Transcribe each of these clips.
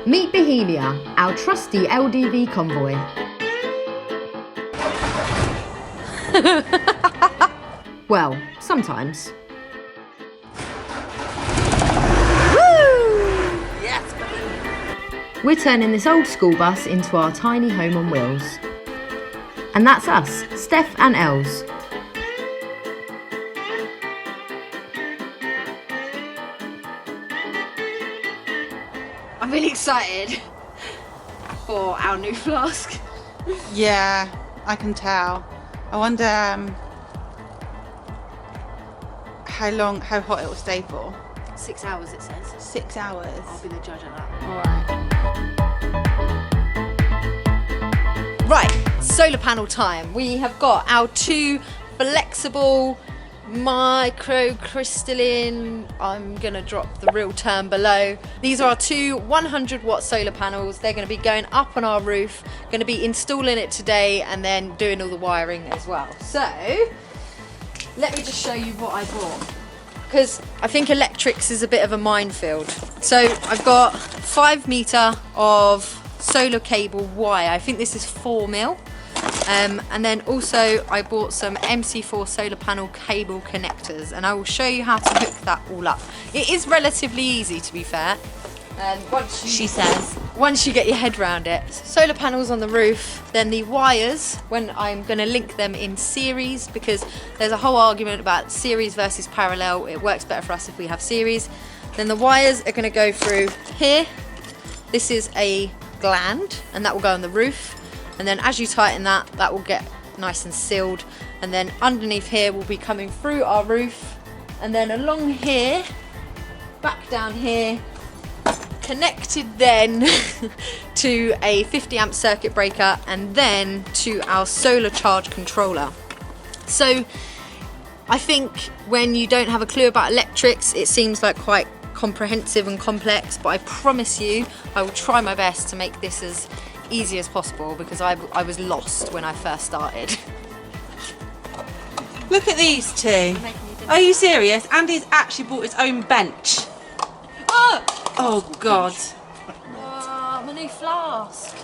Meet Bohemia, our trusty LDV convoy. Well, sometimes. We're turning this old school bus into our tiny home on wheels. And that's us, Steph and Els. I'm really excited for our new flask. Yeah, I can tell. I wonder how hot it will stay for. 6 hours it says. 6 hours. I'll be the judge of that. Alright. Right, solar panel time. We have got our 2 flexible microcrystalline, I'm gonna drop the real term below. These are our 2 100-watt solar panels. They're gonna be going up on our roof, gonna be installing it today and then doing all the wiring as well. So, let me just show you what I bought, because I think electrics is a bit of a minefield. So I've got 5 meter of solar cable wire. I think this is 4 mil. And then also I bought some MC4 solar panel cable connectors, and I will show you how to hook that all up. It is relatively easy, to be fair. Once you get your head around it. Solar panels on the roof, then the wires, when I'm going to link them in series, because there's a whole argument about series versus parallel. It works better for us if we have series. Then the wires are going to go through here. This is a gland, and that will go on the roof. And then as you tighten that, that will get nice and sealed. And then underneath here will be coming through our roof, and then along here, back down here, connected then to a 50 amp circuit breaker, and then to our solar charge controller. So I think when you don't have a clue about electrics, it seems like quite comprehensive and complex, but I promise you I will try my best to make this as easy as possible, because I was lost when I first started. Look at these 2. Are you serious? Andy's actually bought his own bench. Oh God. My new flask.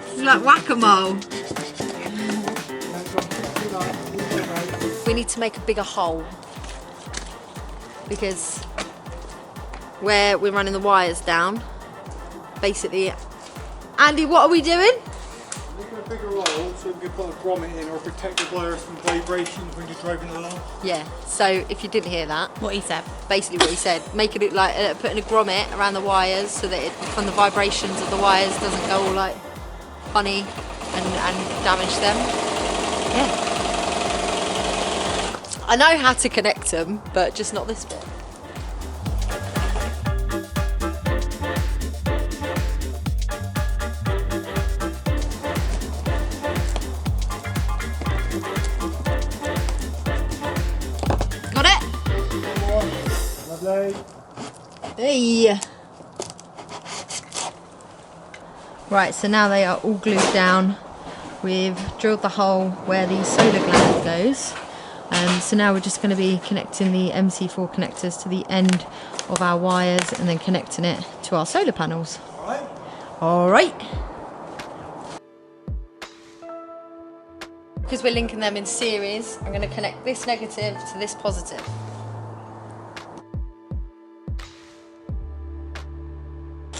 It's like whack-a-mole. We need to make a bigger hole, because where we're running the wires down, basically. Andy, what are we doing? Making a bigger hole so we can put a grommet in or protect the wires from vibrations when you're driving along. Yeah, so if you didn't hear that, What he said. basically what he said, making it like putting a grommet around the wires so that it, from the vibrations of the wires, doesn't go all like funny and damage them. Yeah. I know how to connect them, but just not this bit. Got it? Lovely. Hey. Right, so now they are all glued down. We've drilled the hole where the solar gland goes. So now we're just going to be connecting the MC4 connectors to the end of our wires and then connecting it to our solar panels. All right. Because we're linking them in series, I'm going to connect this negative to this positive.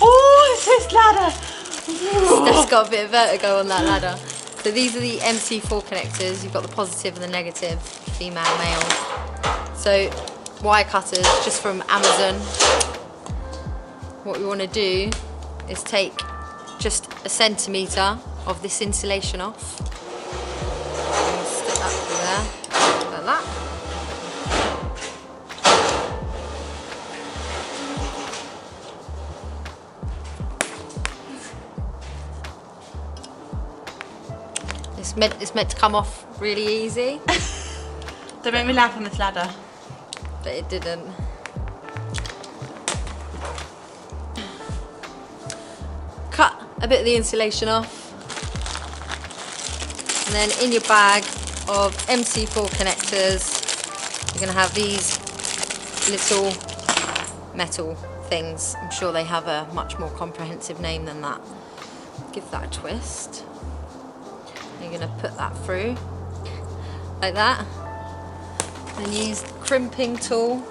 Oh, it's this ladder! Steph's got a bit of vertigo on that ladder. So these are the MC4 connectors. You've got the positive and the negative, female, male. So wire cutters, just from Amazon. What we want to do is take just 1 centimetre of this insulation off. And stick that through there, like that. It's meant to come off really easy. Don't make me laugh on this ladder. But it didn't. Cut a bit of the insulation off. And then in your bag of MC4 connectors, you're going to have these little metal things. I'm sure they have a much more comprehensive name than that. Give that a twist. You're going to put that through like that. Then use the crimping tool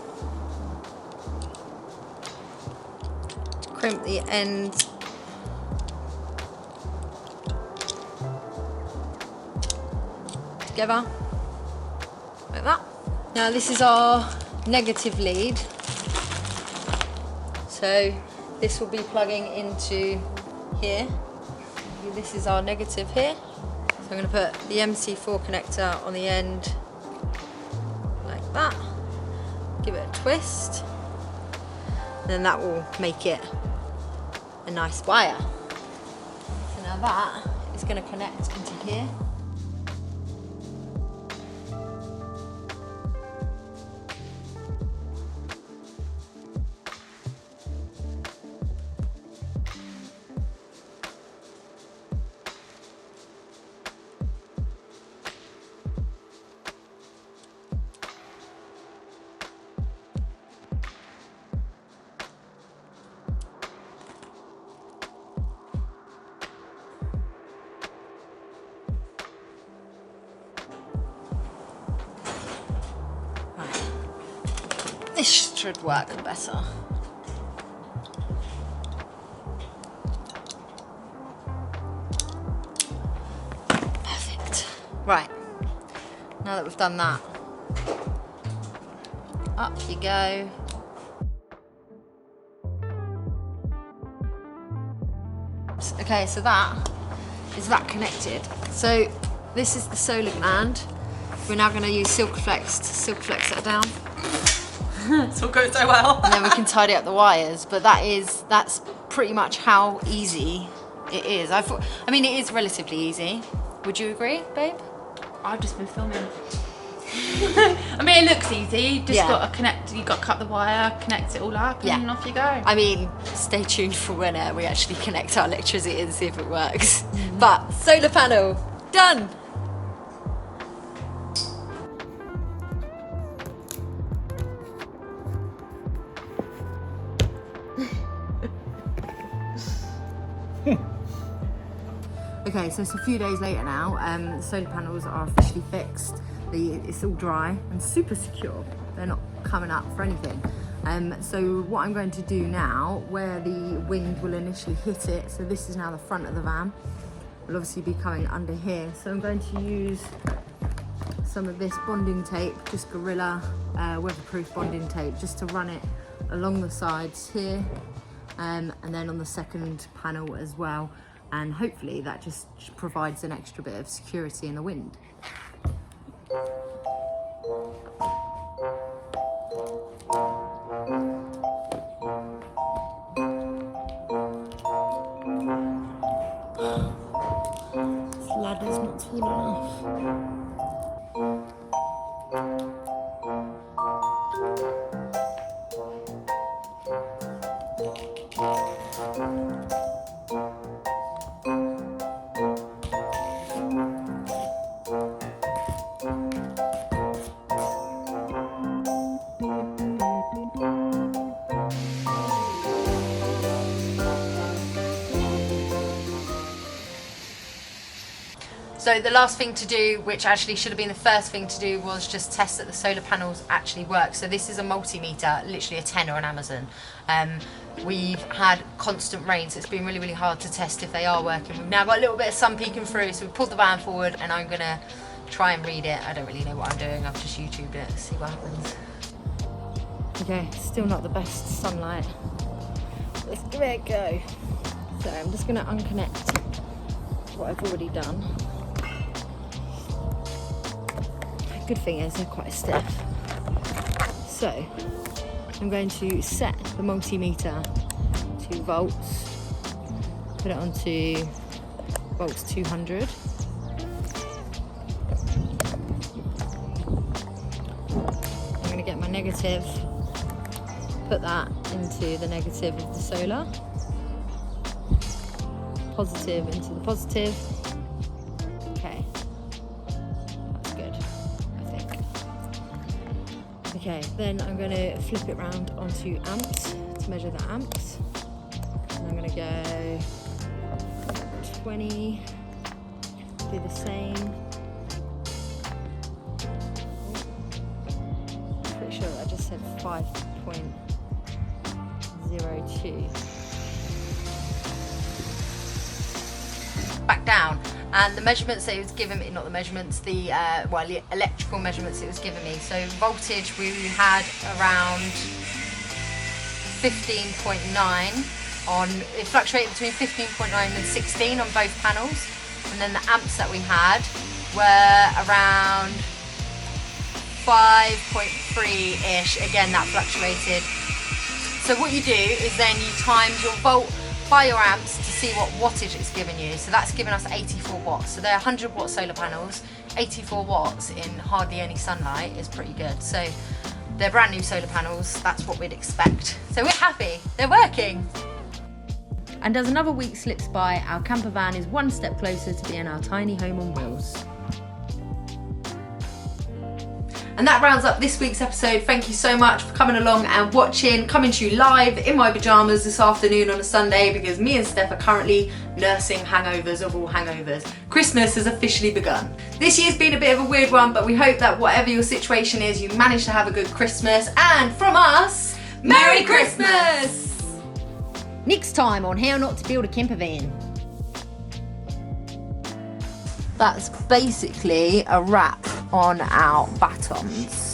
to crimp the end together like that. Now this is our negative lead, so this will be plugging into here. This is our negative here. So I'm going to put the MC4 connector on the end like that, give it a twist, and then that will make it a nice wire. So now that is going to connect into here. This should work better. Perfect. Right, now that we've done that, up you go. Okay, so that is that connected. So this is the solar gland. We're now going to use Silk-Flex to Silk-Flex that down. It's all going so well. And then we can tidy up the wires, but that's pretty much how easy it is. I mean, it is relatively easy. Would you agree, babe? I've just been filming. I mean, it looks easy. You just got to connect. You got to cut the wire, connect it all up, and off you go. I mean, stay tuned for when we actually connect our electricity and see if it works. But solar panel done. Okay, so it's a few days later now. The solar panels are officially fixed. It's all dry and super secure. They're not coming up for anything. So what I'm going to do now, where the wind will initially hit it, so this is now the front of the van, will obviously be coming under here. So I'm going to use some of this bonding tape, just Gorilla weatherproof bonding tape, just to run it along the sides here, and then on the second panel as well. And hopefully that just provides an extra bit of security in the wind. This ladder's not tall enough. So the last thing to do, which actually should have been the first thing to do, was just test that the solar panels actually work. So this is a multimeter, literally a tenner on Amazon. We've had constant rain, so it's been really, really hard to test if they are working. We've now got a little bit of sun peeking through, so we've pulled the van forward and I'm gonna try and read it. I don't really know what I'm doing, I've just YouTubed it, see what happens. Okay, still not the best sunlight. Let's give it a go. So I'm just gonna unconnect what I've already done. Good thing is they're quite stiff. So I'm going to set the multimeter to volts, put it onto volts 200. I'm going to get my negative, put that into the negative of the solar, positive into the positive. Okay, that's good, I think. Okay, then I'm going to flip it round onto amps to measure the amps. And I'm going to go 20, do the same. Pretty sure that I just said 5.02. Back down, and the measurements that it was giving me, not the measurements, the electrical measurements it was giving me. So voltage, we had around 15.9 on, it fluctuated between 15.9 and 16 on both panels, and then the amps that we had were around 5.3-ish, again that fluctuated. So what you do is then you times your volt by your amps to see what wattage it's giving you. So that's giving us 84 watts. So they're 100 watt solar panels, 84 watts in hardly any sunlight is pretty good. So they're brand new solar panels, that's what we'd expect. So we're happy, they're working. And as another week slips by, our camper van is one step closer to being our tiny home on wheels. And that rounds up this week's episode. Thank you so much for coming along and watching, coming to you live in my pyjamas this afternoon on a Sunday, because me and Steph are currently nursing hangovers of all hangovers. Christmas has officially begun. This year's been a bit of a weird one, but we hope that whatever your situation is, you manage to have a good Christmas. And from us, Merry Christmas! Next time on How Not to Build a Camper Van. That's basically a wrap on our batons.